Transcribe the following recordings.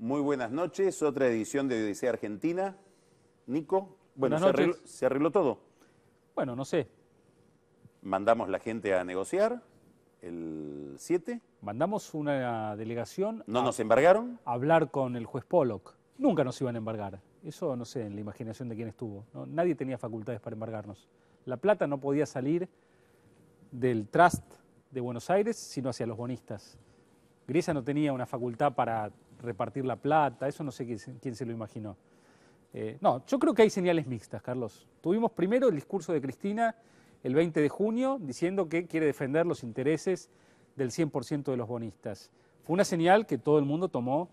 Muy buenas noches, otra edición de Odisea Argentina. Nico, bueno, ¿se arregló todo? Bueno, no sé. Mandamos la gente a negociar el 7. Mandamos una delegación ¿No nos embargaron? a hablar con el juez Pollock. Nunca nos iban a embargar. Eso no sé, en la imaginación de quién estuvo, ¿no? Nadie tenía facultades para embargarnos. La plata no podía salir del Trust de Buenos Aires, sino hacia los bonistas. Griesa no tenía una facultad para repartir la plata, eso no sé quién se lo imaginó. No, yo creo que hay señales mixtas, Carlos. Tuvimos primero el discurso de Cristina el 20 de junio diciendo que quiere defender los intereses del 100% de los bonistas. Fue una señal que todo el mundo tomó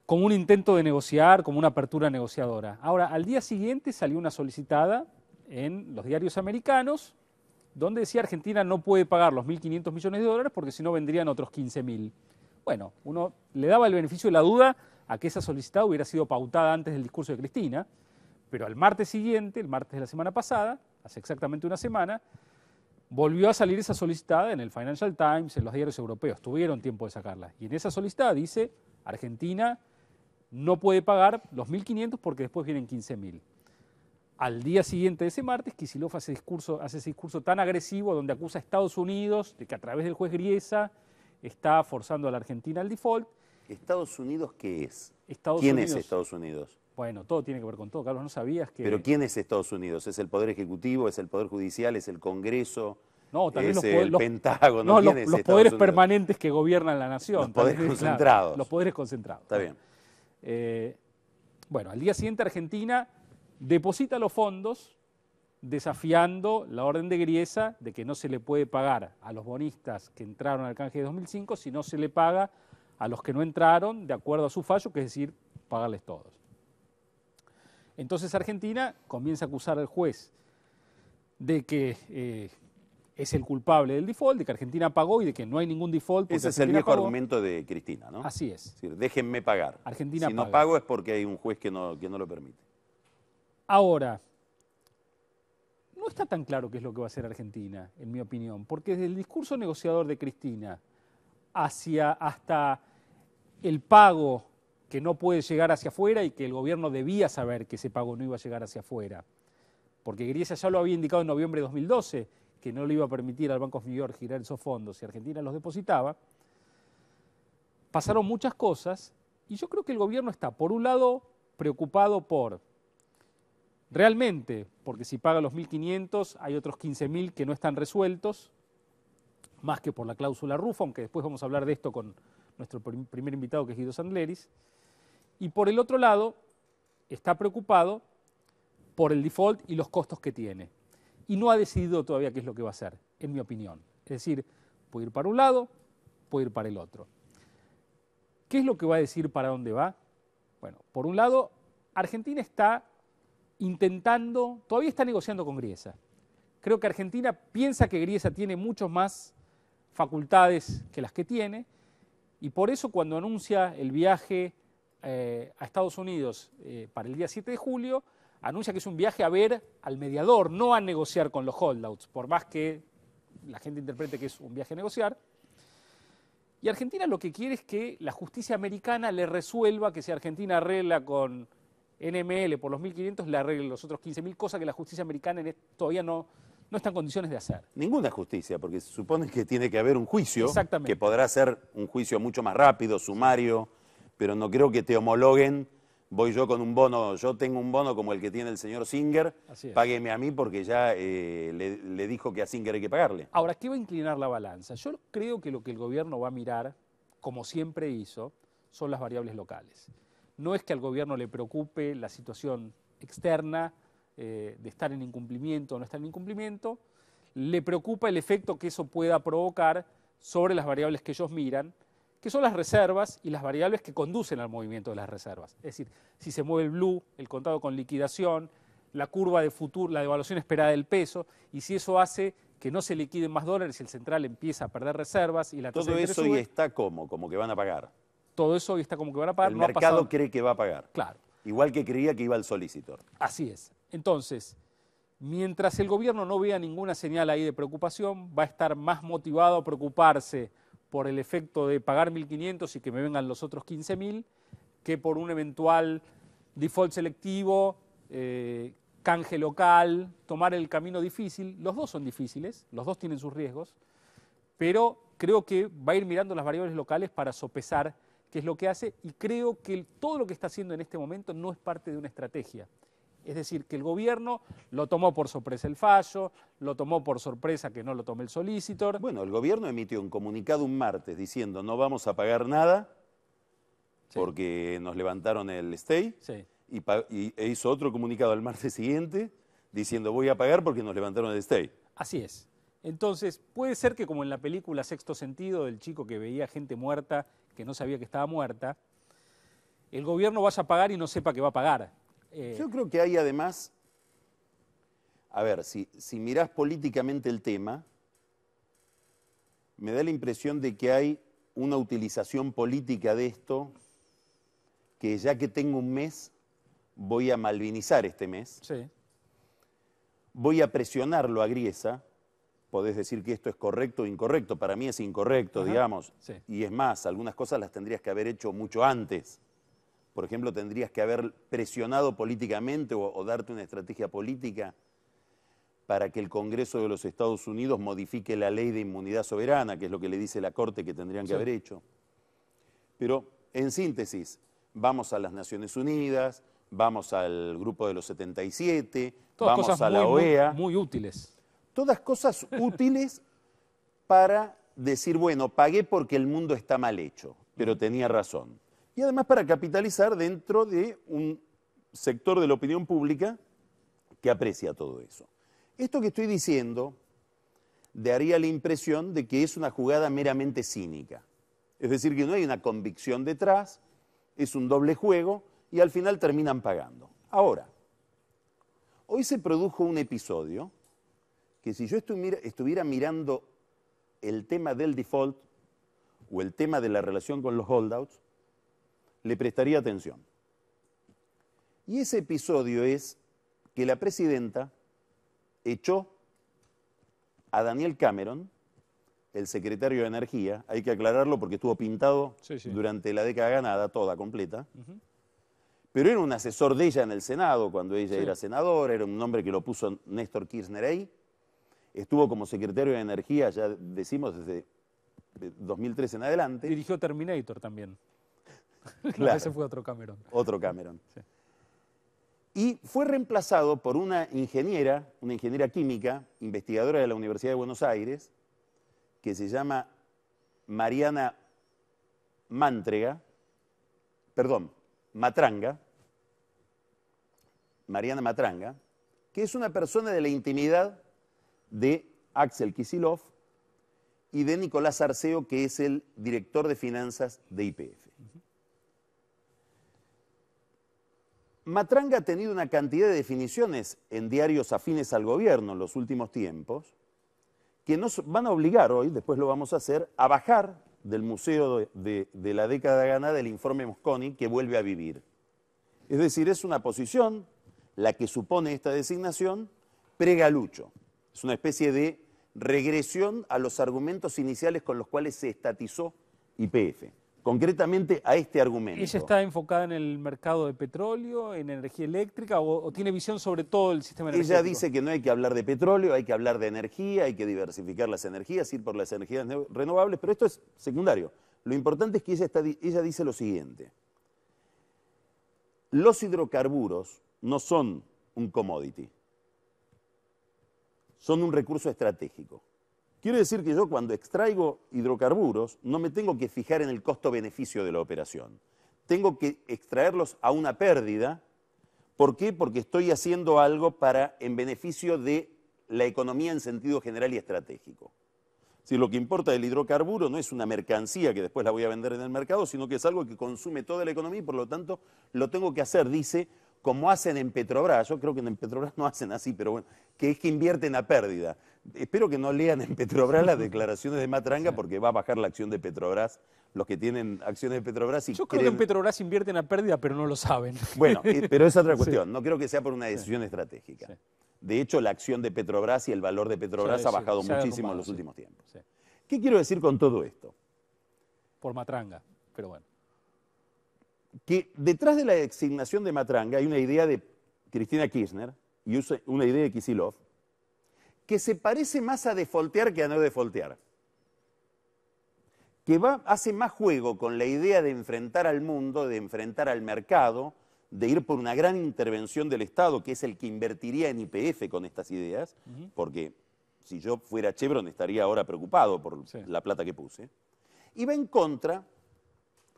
como un intento de negociar, como una apertura negociadora. Ahora, al día siguiente salió una solicitada en los diarios americanos donde decía Argentina no puede pagar los 1.500 millones de dólares porque si no vendrían otros 15.000. Bueno, uno le daba el beneficio de la duda a que esa solicitada hubiera sido pautada antes del discurso de Cristina, pero al martes siguiente, el martes de la semana pasada, hace exactamente una semana, volvió a salir esa solicitada en el Financial Times, en los diarios europeos, tuvieron tiempo de sacarla. Y en esa solicitada dice, Argentina no puede pagar los 1.500 porque después vienen 15.000. Al día siguiente de ese martes, Kicillof hace ese discurso tan agresivo donde acusa a Estados Unidos de que a través del juez Griesa está forzando a la Argentina al default. ¿Estados Unidos qué es? ¿Quién es Estados Unidos? Bueno, todo tiene que ver con todo, Carlos, ¿no sabías que...? ¿Pero quién es Estados Unidos? ¿Es el Poder Ejecutivo? ¿Es el Poder Judicial? ¿Es el Congreso? No, también ¿Es el Pentágono? No, ¿Quién es los Estados poderes Unidos? permanentes que gobiernan la nación. Los poderes concentrados. Claro, los poderes concentrados. Está bien. Bueno, al día siguiente Argentina deposita los fondos desafiando la orden de Griesa de que no se le puede pagar a los bonistas que entraron al canje de 2005 si no se le paga a los que no entraron de acuerdo a su fallo, que es decir, pagarles todos. Entonces Argentina comienza a acusar al juez de que es el culpable del default, de que Argentina pagó y de que no hay ningún default. Ese es el viejo argumento de Cristina, ¿no? Así es. Es decir, déjenme pagar. Argentina si no paga. pago es porque hay un juez que no lo permite. Ahora, no está tan claro qué es lo que va a hacer Argentina, en mi opinión, porque desde el discurso negociador de Cristina hasta el pago que no puede llegar hacia afuera y que el gobierno debía saber que ese pago no iba a llegar hacia afuera, porque Griesa ya lo había indicado en noviembre de 2012, que no le iba a permitir al Banco of New York girar esos fondos si Argentina los depositaba. Pasaron muchas cosas y yo creo que el gobierno está, por un lado, preocupado por realmente, porque si paga los 1.500 hay otros 15.000 que no están resueltos, más que por la cláusula RUF, aunque después vamos a hablar de esto con nuestro primer invitado, que es Guido Sandleris. Y por el otro lado, está preocupado por el default y los costos que tiene. Y no ha decidido todavía qué es lo que va a hacer, en mi opinión. Es decir, puede ir para un lado, puede ir para el otro. ¿Qué es lo que va a decir para dónde va? Bueno, por un lado, Argentina está todavía está negociando con Griesa. Creo que Argentina piensa que Griesa tiene mucho más facultades que las que tiene, y por eso cuando anuncia el viaje a Estados Unidos para el día 7 de julio, anuncia que es un viaje a ver al mediador, no a negociar con los holdouts, por más que la gente interprete que es un viaje a negociar. Y Argentina lo que quiere es que la justicia americana le resuelva que si Argentina arregla con NML por los 1.500, le arregle los otros 15.000, cosa que la justicia americana todavía no está en condiciones de hacer. Ninguna justicia, porque se supone que tiene que haber un juicio, Exactamente, que podrá ser un juicio mucho más rápido, sumario, pero no creo que te homologuen. Voy yo con un bono, yo tengo un bono como el que tiene el señor Singer, págueme a mí porque ya le dijo que a Singer hay que pagarle. Ahora, ¿qué va a inclinar la balanza? Yo creo que lo que el gobierno va a mirar, como siempre hizo, son las variables locales. No es que al gobierno le preocupe la situación externa de estar en incumplimiento o no estar en incumplimiento, le preocupa el efecto que eso pueda provocar sobre las variables que ellos miran, que son las reservas y las variables que conducen al movimiento de las reservas. Es decir, si se mueve el blue, el contado con liquidación, la curva de futuro, la devaluación esperada del peso, y si eso hace que no se liquiden más dólares y el central empieza a perder reservas y la tasa de interés sube. Todo eso hoy está como que van a pagar. Todo eso hoy está como que van a pagar. El mercado cree que va a pagar. Claro. Igual que creía que iba el solicitor. Así es. Entonces, mientras el gobierno no vea ninguna señal ahí de preocupación, va a estar más motivado a preocuparse por el efecto de pagar 1.500 y que me vengan los otros 15.000 que por un eventual default selectivo, canje local, tomar el camino difícil. Los dos son difíciles, los dos tienen sus riesgos, pero creo que va a ir mirando las variables locales para sopesar qué es lo que hace, y creo que todo lo que está haciendo en este momento no es parte de una estrategia. Es decir, que el gobierno lo tomó por sorpresa el fallo, lo tomó por sorpresa que no lo tomó el solicitor. Bueno, el gobierno emitió un comunicado un martes diciendo no vamos a pagar nada porque nos levantaron el stay, e hizo otro comunicado el martes siguiente diciendo voy a pagar porque nos levantaron el stay. Así es. Entonces, puede ser que como en la película Sexto Sentido, del chico que veía gente muerta que no sabía que estaba muerta, el gobierno vaya a pagar y no sepa que va a pagar. Yo creo que hay además, a ver, si mirás políticamente el tema, me da la impresión de que hay una utilización política de esto, que ya que tengo un mes, voy a malvinizar este mes, voy a presionarlo a Griesa. Podés decir que esto es correcto o incorrecto, para mí es incorrecto, digamos, y es más, algunas cosas las tendrías que haber hecho mucho antes. Por ejemplo, tendrías que haber presionado políticamente o darte una estrategia política para que el Congreso de los Estados Unidos modifique la ley de inmunidad soberana, que es lo que le dice la Corte que tendrían que haber hecho. Pero, en síntesis, vamos a las Naciones Unidas, vamos al Grupo de los 77, todas vamos cosas a la OEA. Muy útiles. Todas cosas útiles para decir, bueno, pagué porque el mundo está mal hecho, pero tenía razón. Y además para capitalizar dentro de un sector de la opinión pública que aprecia todo eso. Esto que estoy diciendo daría la impresión de que es una jugada meramente cínica. Es decir, que no hay una convicción detrás, es un doble juego y al final terminan pagando. Ahora, hoy se produjo un episodio que si yo estuviera mirando el tema del default o el tema de la relación con los holdouts, le prestaría atención. Y ese episodio es que la presidenta echó a Daniel Cameron, el secretario de Energía, hay que aclararlo porque estuvo pintado durante la década ganada, toda, completa, pero era un asesor de ella en el Senado cuando ella era senadora, era un nombre que lo puso Néstor Kirchner ahí, estuvo como secretario de Energía, ya decimos, desde 2003 en adelante. Dirigió Terminator también. Claro. Ese fue otro Cameron. Otro Cameron. Y fue reemplazado por una ingeniera química, investigadora de la Universidad de Buenos Aires, que se llama Matranga, Mariana Matranga, que es una persona de la intimidad de Axel Kicillof y de Nicolás Arceo, que es el director de finanzas de YPF. Matranga ha tenido una cantidad de definiciones en diarios afines al gobierno en los últimos tiempos que nos van a obligar hoy, después lo vamos a hacer, a bajar del museo de la década ganada el informe Mosconi que vuelve a vivir. Es decir, es una posición, la que supone esta designación, pre-Galucho. Es una especie de regresión a los argumentos iniciales con los cuales se estatizó YPF. Concretamente a este argumento. ¿Ella está enfocada en el mercado de petróleo, en energía eléctrica o tiene visión sobre todo el sistema energético? Ella dice que no hay que hablar de petróleo, hay que hablar de energía, hay que diversificar las energías, ir por las energías renovables, pero esto es secundario. Lo importante es que ella dice lo siguiente. Los hidrocarburos no son un commodity, son un recurso estratégico. Quiere decir que yo cuando extraigo hidrocarburos no me tengo que fijar en el costo-beneficio de la operación. Tengo que extraerlos a una pérdida. ¿Por qué? Porque estoy haciendo algo en beneficio de la economía en sentido general y estratégico. Si lo que importa del hidrocarburo no es una mercancía que después la voy a vender en el mercado, sino que es algo que consume toda la economía y por lo tanto lo tengo que hacer, dice, como hacen en Petrobras. Yo creo que en Petrobras no hacen así, pero bueno, que es que invierten a pérdida. Espero que no lean en Petrobras las declaraciones de Matranga porque va a bajar la acción de Petrobras, los que tienen acciones de Petrobras. Yo creo que en Petrobras invierten a pérdida, pero no lo saben. Bueno, pero es otra cuestión. No creo que sea por una decisión estratégica. De hecho, la acción de Petrobras y el valor de Petrobras ha bajado muchísimo en los últimos tiempos. ¿Qué quiero decir con todo esto? Por Matranga, pero bueno. que detrás de la designación de Matranga hay una idea de Cristina Kirchner y una idea de Kicillof que se parece más a defoltear que a no defoltear. Que hace más juego con la idea de enfrentar al mundo, de enfrentar al mercado, de ir por una gran intervención del Estado, que es el que invertiría en YPF con estas ideas, porque si yo fuera Chevron estaría ahora preocupado por la plata que puse, y va en contra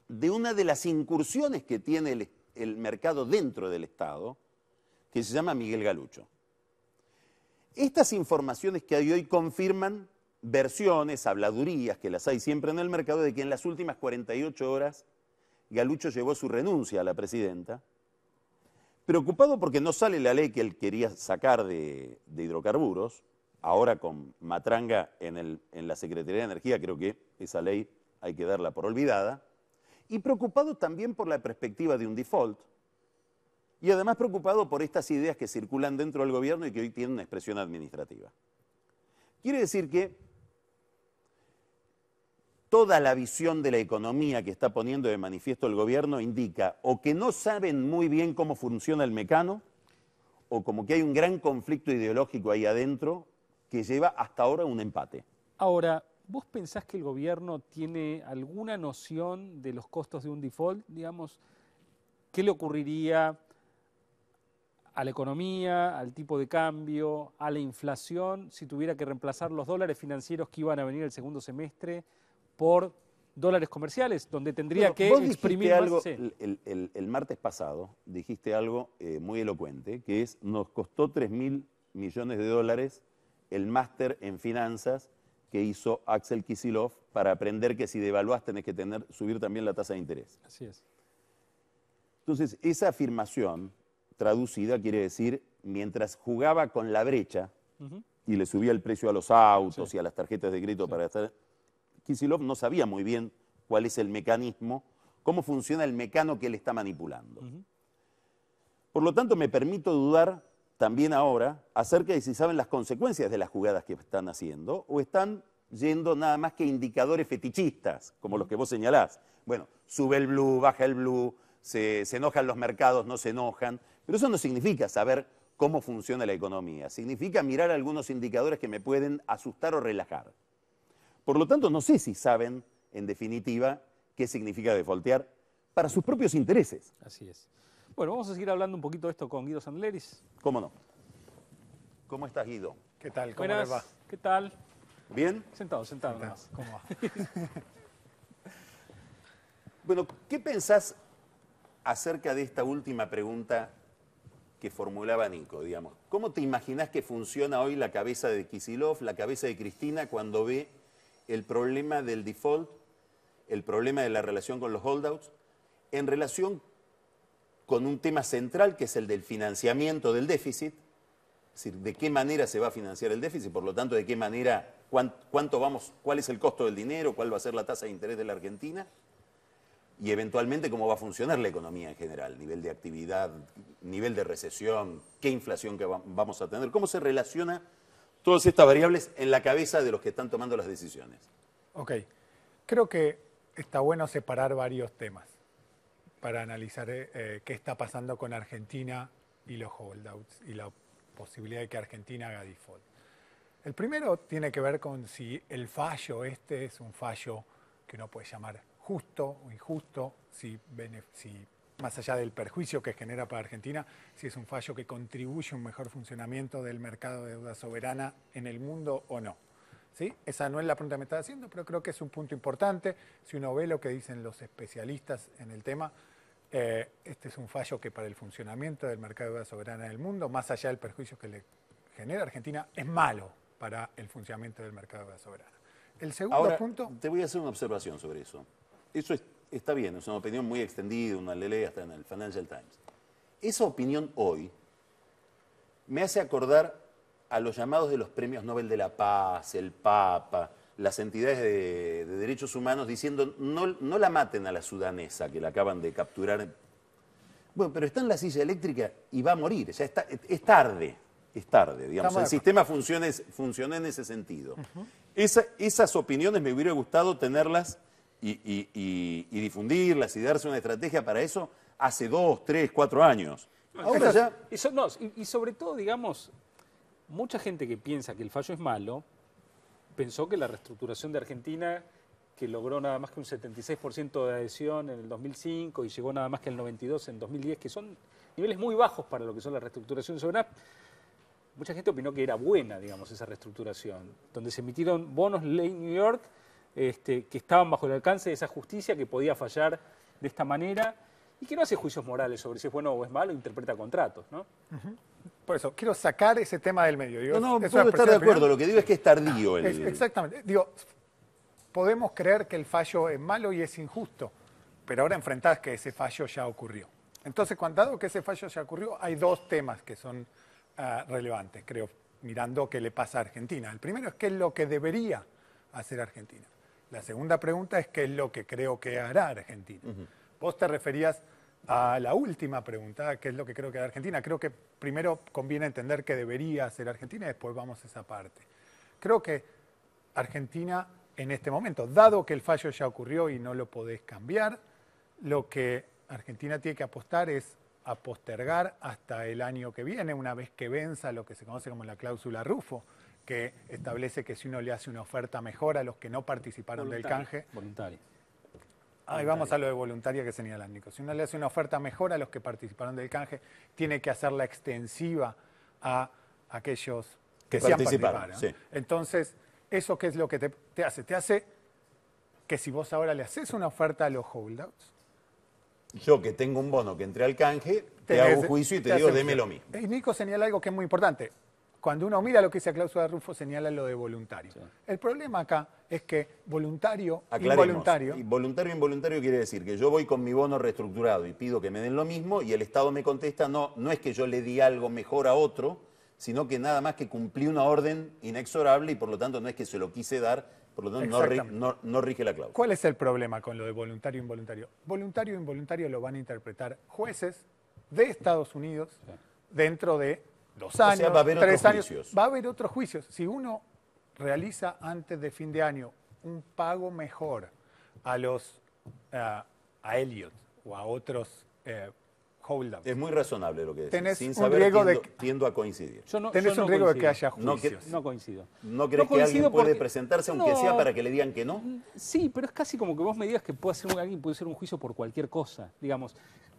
de una de las incursiones que tiene el mercado dentro del Estado, que se llama Miguel Galucho. Estas informaciones que hay hoy confirman versiones, habladurías, que las hay siempre en el mercado, de que en las últimas 48 horas Galucho llevó su renuncia a la presidenta, preocupado porque no sale la ley que él quería sacar de hidrocarburos. Ahora con Matranga en la Secretaría de Energía, creo que esa ley hay que darla por olvidada. Y preocupado también por la perspectiva de un default. Y además preocupado por estas ideas que circulan dentro del gobierno y que hoy tienen una expresión administrativa. Quiere decir que toda la visión de la economía que está poniendo de manifiesto el gobierno indica o que no saben muy bien cómo funciona el mecano, o como que hay un gran conflicto ideológico ahí adentro que lleva hasta ahora a un empate. Ahora, ¿vos pensás que el gobierno tiene alguna noción de los costos de un default? Digamos, ¿qué le ocurriría a la economía, al tipo de cambio, a la inflación, si tuviera que reemplazar los dólares financieros que iban a venir el segundo semestre por dólares comerciales, donde tendría que exprimir más? Algo, el martes pasado dijiste algo muy elocuente, que es, nos costó 3.000 millones de dólares el máster en finanzas que hizo Axel Kicillof para aprender que si devaluás tenés que subir también la tasa de interés. Así es. Entonces, esa afirmación traducida quiere decir, mientras jugaba con la brecha y le subía el precio a los autos y a las tarjetas de crédito para estar, Kicillof no sabía muy bien cuál es el mecanismo, cómo funciona el mecano que él está manipulando. Por lo tanto, me permito dudar también ahora acerca de si saben las consecuencias de las jugadas que están haciendo o están yendo nada más que indicadores fetichistas, como los que vos señalás. Bueno, sube el blue, baja el blue, se enojan los mercados, no se enojan, pero eso no significa saber cómo funciona la economía, significa mirar algunos indicadores que me pueden asustar o relajar. Por lo tanto, no sé si saben, en definitiva, qué significa defoltear para sus propios intereses. Así es. Bueno, vamos a seguir hablando un poquito de esto con Guido Sandleris. ¿Cómo no? ¿Cómo estás, Guido? ¿Qué tal? ¿Cómo Buenas. les va? ¿Qué tal? ¿Bien? Sentado. ¿Cómo va? Bueno, ¿qué pensás acerca de esta última pregunta que formulaba Nico, digamos? ¿Cómo te imaginás que funciona hoy la cabeza de Kicillof, la cabeza de Cristina, cuando ve el problema del default, el problema de la relación con los holdouts, en relación con un tema central que es el del financiamiento del déficit? Es decir, de qué manera se va a financiar el déficit, por lo tanto, de qué manera, cuál es el costo del dinero, cuál va a ser la tasa de interés de la Argentina, y eventualmente cómo va a funcionar la economía en general, nivel de actividad, nivel de recesión, qué inflación que vamos a tener, cómo se relaciona todas estas variables en la cabeza de los que están tomando las decisiones. Ok, creo que está bueno separar varios temas para analizar qué está pasando con Argentina y los holdouts y la posibilidad de que Argentina haga default. El primero tiene que ver con si el fallo este es un fallo que uno puede llamar justo o injusto, si más allá del perjuicio que genera para Argentina, si es un fallo que contribuye a un mejor funcionamiento del mercado de deuda soberana en el mundo o no. ¿Sí? Esa no es la pregunta que me está haciendo, pero creo que es un punto importante. Si uno ve lo que dicen los especialistas en el tema, este es un fallo que para el funcionamiento del mercado de deuda soberana en el mundo, más allá del perjuicio que le genera a Argentina, es malo para el funcionamiento del mercado de deuda soberana. El segundo punto... Te voy a hacer una observación sobre eso. Eso está bien, es una opinión muy extendida, una ley hasta en el Financial Times. Esa opinión hoy me hace acordar a los llamados de los premios Nobel de la Paz, el Papa, las entidades de derechos humanos diciendo no la maten a la sudanesa que la acaban de capturar. Bueno, pero está en la silla eléctrica y va a morir, ya está, es tarde, digamos. El sistema funcionó en ese sentido. Esas opiniones me hubiera gustado tenerlas y difundirlas y darse una estrategia para eso hace 2, 3, 4 años. Ahora ya... Y sobre todo, digamos, mucha gente que piensa que el fallo es malo, pensó que la reestructuración de Argentina, que logró nada más que un 76% de adhesión en el 2005 y llegó nada más que el 92% en 2010, que son niveles muy bajos para lo que son las reestructuraciones soberanas, mucha gente opinó que era buena, digamos, esa reestructuración, donde se emitieron bonos ley New York que estaban bajo el alcance de esa justicia que podía fallar de esta manera y que no hace juicios morales sobre si es bueno o es malo, interpreta contratos, ¿no? Por eso, quiero sacar ese tema del medio. Digo, no, puedo estar de acuerdo, lo que digo es que es tardío. Exactamente. Digo, podemos creer que el fallo es malo y es injusto, pero ahora enfrentás que ese fallo ya ocurrió. Entonces, dado que ese fallo ya ocurrió, hay dos temas que son relevantes, creo, mirando qué le pasa a Argentina. El primero es qué es lo que debería hacer Argentina. La segunda pregunta es qué es lo que creo que hará Argentina. Vos te referías a la última pregunta, qué es lo que creo que hará Argentina. Creo que primero conviene entender qué debería hacer Argentina y después vamos a esa parte. Creo que Argentina, en este momento, dado que el fallo ya ocurrió y no lo podés cambiar, lo que Argentina tiene que apostar es a postergar hasta el año que viene, una vez que venza lo que se conoce como la cláusula Rufo, que establece que si uno le hace una oferta mejor a los que no participaron del canje... Voluntario. Ahí vamos a lo de voluntaria que señala Nico. Si uno le hace una oferta mejor a los que participaron del canje, tiene que hacerla extensiva a aquellos que sí participaron. Sí. Entonces, ¿eso qué es lo que te hace? Te hace que si vos ahora le haces una oferta a los holdouts... Yo que tengo un bono que entré al canje, te hago un juicio y te digo, deme lo mismo. Y Nico señala algo que es muy importante. Cuando uno mira lo que dice la cláusula de Rufo, señala lo de voluntario. Sí. El problema acá es que voluntario, involuntario... Y voluntario, involuntario quiere decir que yo voy con mi bono reestructurado y pido que me den lo mismo y el Estado me contesta, no es que yo le di algo mejor a otro, sino que nada más que cumplí una orden inexorable y por lo tanto no es que se lo quise dar, por lo tanto no rige la cláusula. ¿Cuál es el problema con lo de voluntario e involuntario? Voluntario e involuntario lo van a interpretar jueces de Estados Unidos dentro de 2 años, 3 años. Va a haber otros juicios. Si uno realiza antes de fin de año un pago mejor a Elliott o a otros holdouts. Es muy razonable lo que decís. Tenés sin un saber, riesgo tiendo a coincidir. Tenés un riesgo de que haya juicios. No coincido. ¿No crees que alguien puede presentarse aunque sea para que le digan que no? Sí, pero es casi como que vos me digas que alguien puede hacer un juicio por cualquier cosa. Digamos,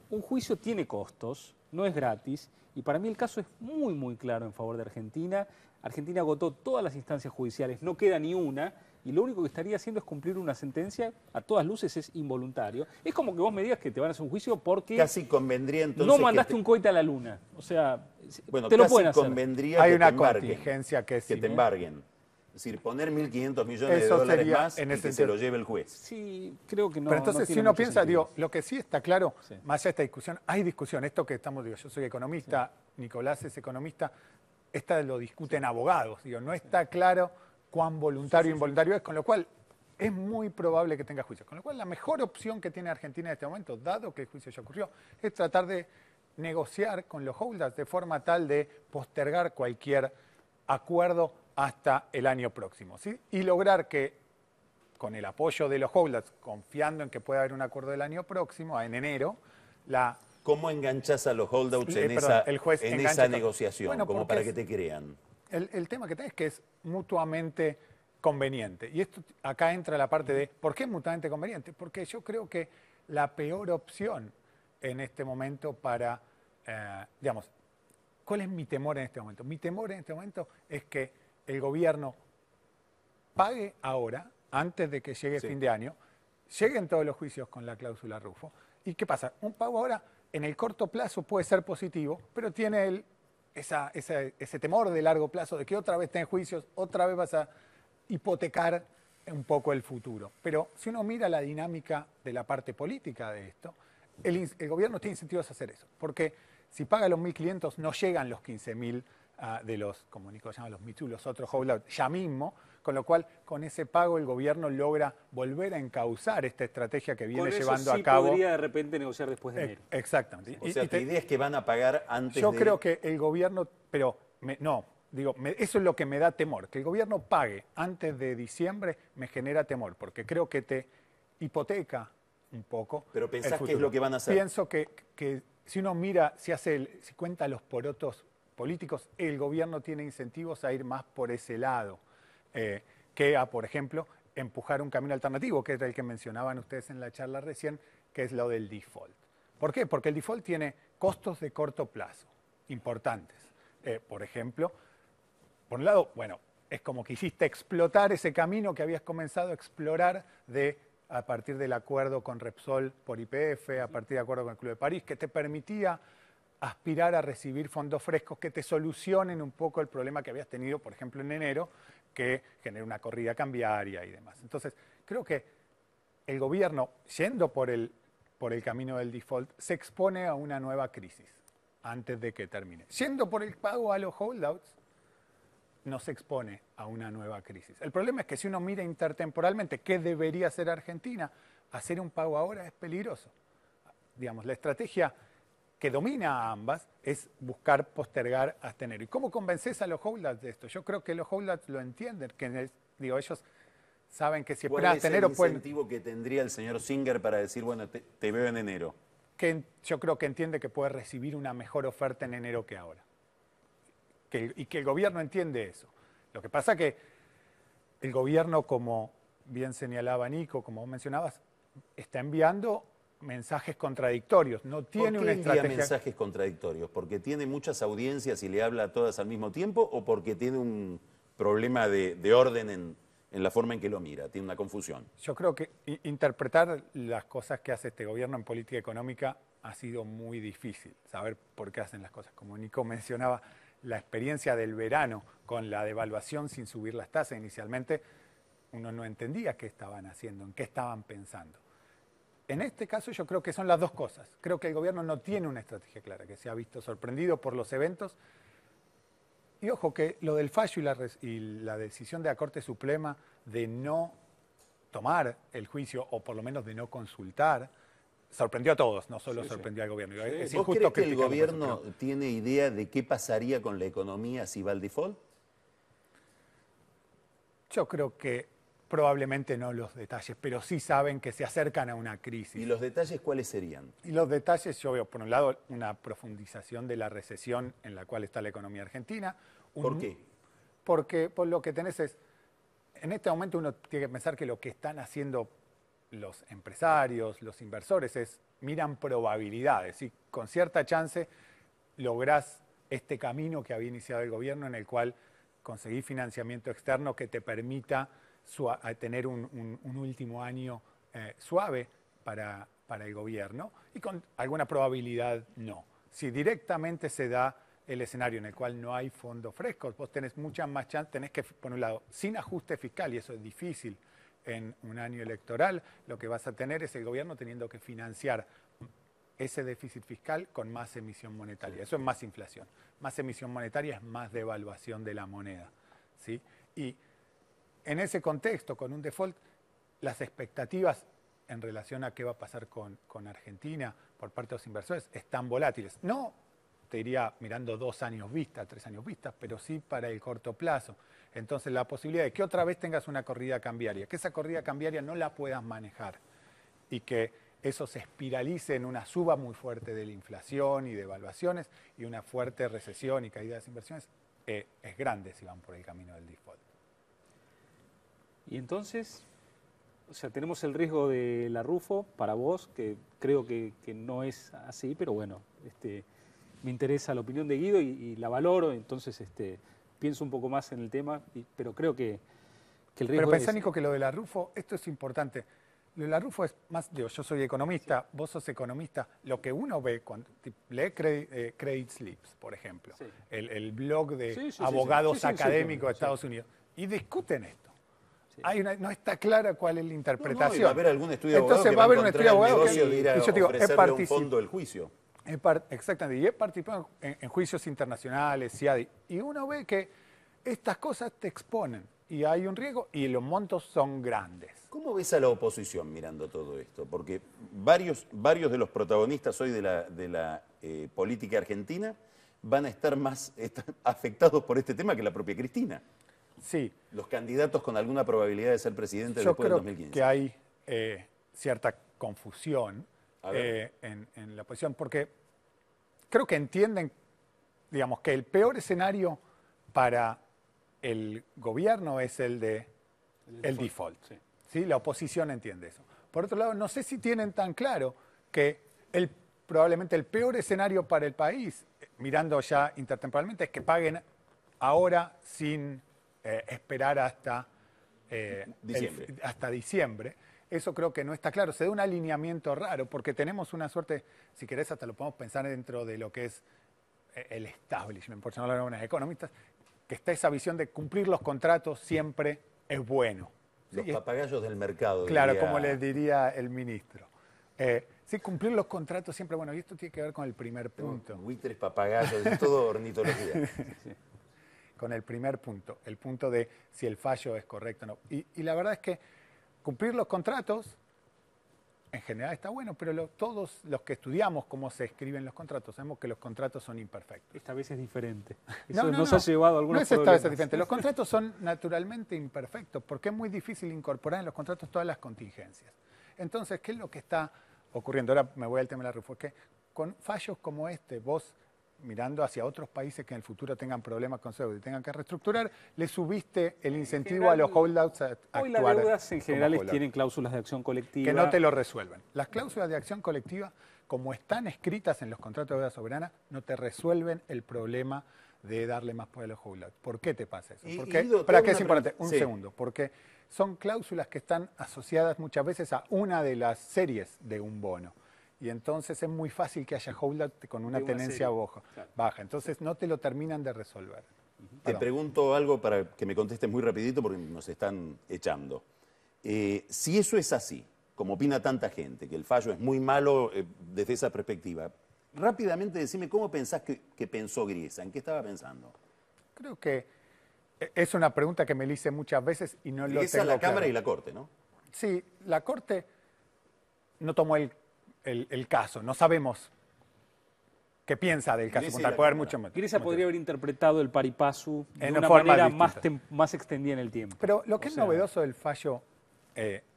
un juicio tiene costos, no es gratis, y para mí el caso es muy, muy claro en favor de Argentina. Argentina agotó todas las instancias judiciales, no queda ni una, y lo único que estaría haciendo es cumplir una sentencia, a todas luces es involuntario. Es como que vos me digas que te van a hacer un juicio porque... Casi convendría entonces... No mandaste un cohete a la luna. O sea, bueno, te lo pueden hacer. Convendría hay que una te embarguen, contingencia que te embarguen. Es decir, poner 1.500 millones de dólares más y que se lo lleve el juez. Sí, creo que no. Pero entonces, si uno piensa, digo, lo que sí está claro, sí, más allá de esta discusión, hay discusión. Esto que estamos, digo, yo soy economista, sí, Nicolás es economista, esta lo discuten abogados. Digo, no está claro cuán voluntario o involuntario es, con lo cual es muy probable que tenga juicio. Con lo cual, la mejor opción que tiene Argentina en este momento, dado que el juicio ya ocurrió, es tratar de negociar con los holders de forma tal de postergar cualquier acuerdo hasta el año próximo, ¿sí? Y lograr que, con el apoyo de los holders, confiando en que pueda haber un acuerdo del año próximo, en enero, ¿Cómo enganchás a los holdouts en esa negociación? Bueno, como para que te crean. El tema que tenés es que es mutuamente conveniente. Y esto acá entra la parte de, ¿por qué es mutuamente conveniente? Porque yo creo que la peor opción en este momento para, digamos, ¿cuál es mi temor en este momento? Mi temor en este momento es que el gobierno pague ahora, antes de que llegue fin de año, lleguen todos los juicios con la cláusula Rufo. ¿Y qué pasa? Un pago ahora, en el corto plazo, puede ser positivo, pero tiene ese temor de largo plazo de que otra vez tenés juicios, otra vez vas a hipotecar un poco el futuro. Pero si uno mira la dinámica de la parte política de esto, el gobierno tiene incentivos a hacer eso, porque si paga los 1.500 no llegan los 15.000 de los, como Nico llama, los Mitsu, los otros holdouts, ya mismo, con lo cual con ese pago el gobierno logra volver a encauzar esta estrategia que viene llevando a cabo. Podría de repente negociar después de enero. Exactamente. O sea, tu idea es que van a pagar antes Yo creo que el gobierno, pero eso es lo que me da temor, que el gobierno pague antes de diciembre me genera temor, porque creo que te hipoteca un poco. Pero pensás que es lo que van a hacer. Pienso que si uno mira, si cuenta los porotos políticos, el gobierno tiene incentivos a ir más por ese lado, que a, por ejemplo, empujar un camino alternativo, que es el que mencionaban ustedes en la charla recién, que es lo del default. ¿Por qué? Porque el default tiene costos de corto plazo importantes. Por ejemplo, por un lado, bueno, es como que hiciste explotar ese camino que habías comenzado a explorar a partir del acuerdo con Repsol por YPF, a partir del acuerdo con el Club de París, que te permitía aspirar a recibir fondos frescos que te solucionen un poco el problema que habías tenido, por ejemplo, en enero, que genera una corrida cambiaria y demás. Entonces, creo que el gobierno, yendo por el camino del default, se expone a una nueva crisis antes de que termine. Yendo por el pago a los holdouts, no se expone a una nueva crisis. El problema es que si uno mira intertemporalmente qué debería hacer Argentina, hacer un pago ahora es peligroso. Digamos, la estrategia que domina a ambas es buscar postergar hasta enero. ¿Y cómo convences a los holdouts de esto? Yo creo que los holdouts lo entienden, que ellos saben que si esperan hasta enero pueden... ¿Cuál es el incentivo que tendría el señor Singer para decir, bueno, te veo en enero? Yo creo que entiende que puede recibir una mejor oferta en enero que ahora. Y que el gobierno entiende eso. Lo que pasa que el gobierno, como bien señalaba Nico, como vos mencionabas, está enviando mensajes contradictorios. No tiene una estrategia. ¿Por qué envía mensajes contradictorios? ¿Porque tiene muchas audiencias y le habla a todas al mismo tiempo o porque tiene un problema de orden en la forma en que lo mira? Tiene una confusión. Yo creo que interpretar las cosas que hace este gobierno en política económica ha sido muy difícil. Saber por qué hacen las cosas. Como Nico mencionaba, la experiencia del verano con la devaluación sin subir las tasas inicialmente, uno no entendía qué estaban haciendo, en qué estaban pensando. En este caso yo creo que son las dos cosas. Creo que el gobierno no tiene una estrategia clara, que se ha visto sorprendido por los eventos. Y ojo que lo del fallo y la decisión de la Corte Suprema de no tomar el juicio, o por lo menos de no consultar, sorprendió a todos, no solo sorprendió al gobierno. Es ¿Vos crees que el gobierno tiene idea de qué pasaría con la economía si va al default? Yo creo que probablemente no los detalles, pero sí saben que se acercan a una crisis. ¿Y los detalles cuáles serían? Y los detalles, yo veo, por un lado, una profundización de la recesión en la cual está la economía argentina. ¿Por qué? Porque por lo que tenés es, en este momento uno tiene que pensar que lo que están haciendo los empresarios, los inversores, miran probabilidades y con cierta chance lográs este camino que había iniciado el gobierno en el cual conseguís financiamiento externo que te permita tener un último año suave para el gobierno y con alguna probabilidad no. Si directamente se da el escenario en el cual no hay fondos frescos, vos tenés muchas más chances, tenés que, por un lado, sin ajuste fiscal, y eso es difícil en un año electoral, lo que vas a tener es el gobierno teniendo que financiar ese déficit fiscal con más emisión monetaria. Eso es más inflación. Más emisión monetaria es más devaluación de la moneda, ¿sí? Y en ese contexto, con un default, las expectativas en relación a qué va a pasar con Argentina por parte de los inversores están volátiles. No, te diría, mirando 2 años vista, 3 años vista, pero sí para el corto plazo. Entonces, la posibilidad de que otra vez tengas una corrida cambiaria, que esa corrida cambiaria no la puedas manejar y que eso se espiralice en una suba muy fuerte de la inflación y de evaluaciones y una fuerte recesión y caída de las inversiones, es grande si van por el camino del default. Y entonces, o sea, tenemos el riesgo de la Rufo para vos, que creo que no es así, pero bueno, me interesa la opinión de Guido y la valoro, entonces pienso un poco más en el tema, pero creo que el riesgo Pero pensá, Nico, que lo de la Rufo, esto es importante. Lo de la Rufo es más, yo soy economista, sí. Vos sos economista, lo que uno ve cuando lee Credit Slips, por ejemplo, sí. el blog de abogados académicos de Estados Unidos, y discuten esto. Sí. No está clara cuál es la interpretación. No, va a haber algún estudio de abogado. Entonces va a haber un estudio de abogado que yo digo, un fondo del juicio. Exactamente, y he participado en juicios internacionales, CIADI, y uno ve que estas cosas te exponen, y hay un riesgo, y los montos son grandes. ¿Cómo ves a la oposición mirando todo esto? Porque varios de los protagonistas hoy de la política argentina van a estar más afectados por este tema que la propia Cristina. Sí. Los candidatos con alguna probabilidad de ser presidente después del 2015. Yo creo que hay cierta confusión en la oposición, porque creo que entienden, digamos, que el peor escenario para el gobierno es el default. Sí. ¿Sí? La oposición entiende eso. Por otro lado, no sé si tienen tan claro que probablemente el peor escenario para el país, mirando ya intertemporalmente, es que paguen ahora sin esperar hasta diciembre. Eso creo que no está claro. Se da un alineamiento raro porque tenemos una suerte, si querés hasta lo podemos pensar dentro de lo que es el establishment, por si no lo hablan economistas, que está esa visión de cumplir los contratos siempre es bueno. Los papagayos del mercado. Claro, diría... como les diría el ministro. Sí, cumplir los contratos siempre es bueno. Y esto tiene que ver con el primer punto. Buitres, papagayos, es todo ornitología. Sí. Con el primer punto, el punto de si el fallo es correcto o no. Y la verdad es que cumplir los contratos, en general está bueno, pero todos los que estudiamos cómo se escriben los contratos, sabemos que los contratos son imperfectos. Esta vez es diferente. Eso nos ha llevado a algunos problemas. Esta vez es diferente. Los contratos son naturalmente imperfectos, porque es muy difícil incorporar en los contratos todas las contingencias. Entonces, ¿qué es lo que está ocurriendo? Ahora me voy al tema de la reforma. Que con fallos como este, vos mirando hacia otros países que en el futuro tengan problemas con su deuda y tengan que reestructurar, le subiste el incentivo a los holdouts a actuar. Hoy las deudas en general tienen cláusulas de acción colectiva. Que no te lo resuelven. Las cláusulas de acción colectiva, como están escritas en los contratos de deuda soberana, no te resuelven el problema de darle más poder a los holdouts. ¿Por qué te pasa eso? ¿Para qué es importante? Un segundo. Porque son cláusulas que están asociadas muchas veces a una de las series de un bono. Y entonces es muy fácil que haya holdout con una tenencia baja. Entonces no te lo terminan de resolver. Te pregunto algo para que me contestes muy rapidito porque nos están echando. Si eso es así, como opina tanta gente, que el fallo es muy malo desde esa perspectiva, rápidamente decime cómo pensás que pensó Griesa, ¿en qué estaba pensando? Creo que es una pregunta que me hice muchas veces y no lo tengo Griesa, la Cámara claro. y la Corte, ¿no? Sí, la Corte no tomó el caso, no sabemos qué piensa del caso. Griesa podría haber interpretado el pari passu de una manera más extendida en el tiempo. Pero lo que es novedoso del fallo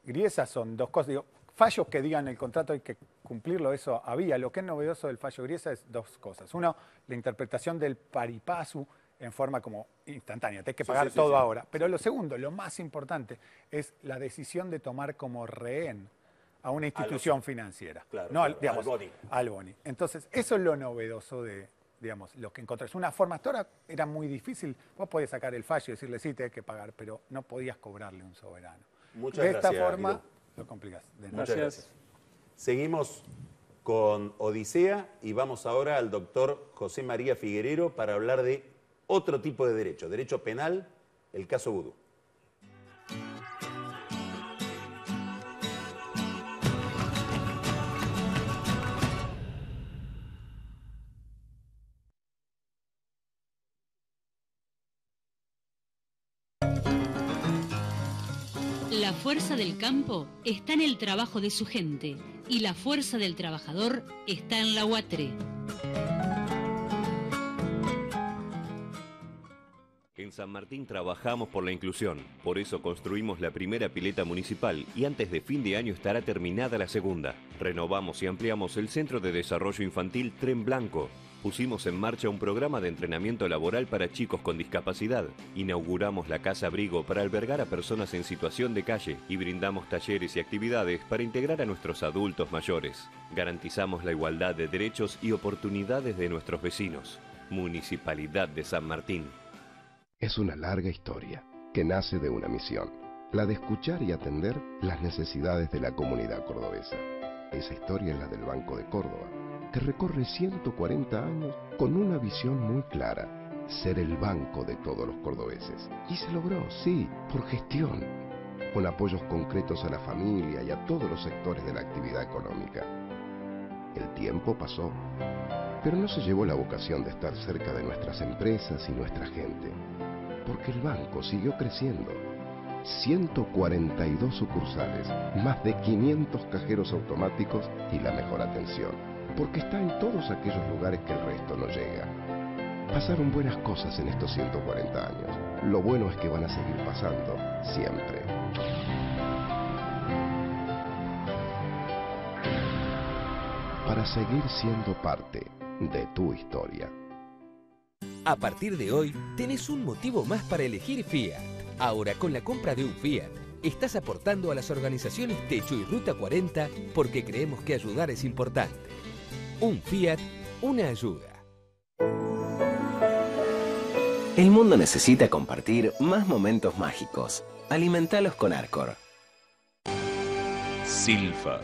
Griesa son dos cosas. Digo, fallos que digan el contrato hay que cumplirlo, eso había. Lo que es novedoso del fallo Griesa es dos cosas. Uno, la interpretación del pari passu en forma como instantánea, te hay que pagar todo ahora. Pero lo segundo, lo más importante, es la decisión de tomar como rehén a una institución financiera, claro, no, claro, digamos, al boni. Entonces, eso es lo novedoso de, digamos, lo que encontrás. Una forma, hasta ahora era muy difícil, vos podías sacar el fallo y decirle sí, tenés que pagar, pero no podías cobrarle un soberano. Muchas de gracias, esta forma, Guido. lo complicás. Muchas gracias. Seguimos con Odisea y vamos ahora al doctor José María Figuerero para hablar de otro tipo de derecho penal, el caso Vudú. La fuerza del campo está en el trabajo de su gente y la fuerza del trabajador está en la UATRE. En San Martín trabajamos por la inclusión, por eso construimos la primera pileta municipal y antes de fin de año estará terminada la segunda. Renovamos y ampliamos el Centro de Desarrollo Infantil Tren Blanco. Pusimos en marcha un programa de entrenamiento laboral para chicos con discapacidad. Inauguramos la Casa Abrigo para albergar a personas en situación de calle y brindamos talleres y actividades para integrar a nuestros adultos mayores. Garantizamos la igualdad de derechos y oportunidades de nuestros vecinos. Municipalidad de San Martín. Es una larga historia que nace de una misión, la de escuchar y atender las necesidades de la comunidad cordobesa. Esa historia es la del Banco de Córdoba, que recorre 140 años con una visión muy clara, ser el banco de todos los cordobeses. Y se logró, sí, por gestión, con apoyos concretos a la familia y a todos los sectores de la actividad económica. El tiempo pasó, pero no se llevó la vocación de estar cerca de nuestras empresas y nuestra gente, porque el banco siguió creciendo. 142 sucursales, más de 500 cajeros automáticos y la mejor atención, porque está en todos aquellos lugares que el resto no llega. Pasaron buenas cosas en estos 140 años. Lo bueno es que van a seguir pasando siempre. para seguir siendo parte de tu historia. A partir de hoy, tenés un motivo más para elegir Fiat. Ahora, con la compra de un Fiat, estás aportando a las organizaciones Techo y Ruta 40 porque creemos que ayudar es importante. Un Fiat, una ayuda. El mundo necesita compartir más momentos mágicos. Alimentalos con Arcor. Silfa,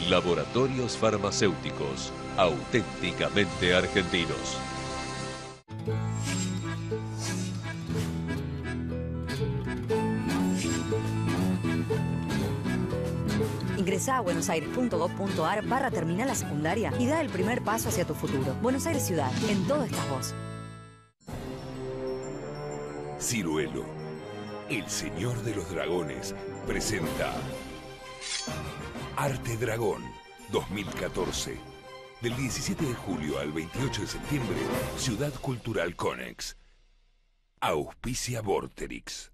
laboratorios farmacéuticos, auténticamente argentinos. Ingresá a buenosaires.gov.ar/terminal la secundaria y da el primer paso hacia tu futuro. Buenos Aires Ciudad, en todo estás vos. Ciruelo, el señor de los dragones, presenta Arte Dragón 2014. Del 17 de julio al 28 de septiembre, Ciudad Cultural Conex. Auspicia Vorterix.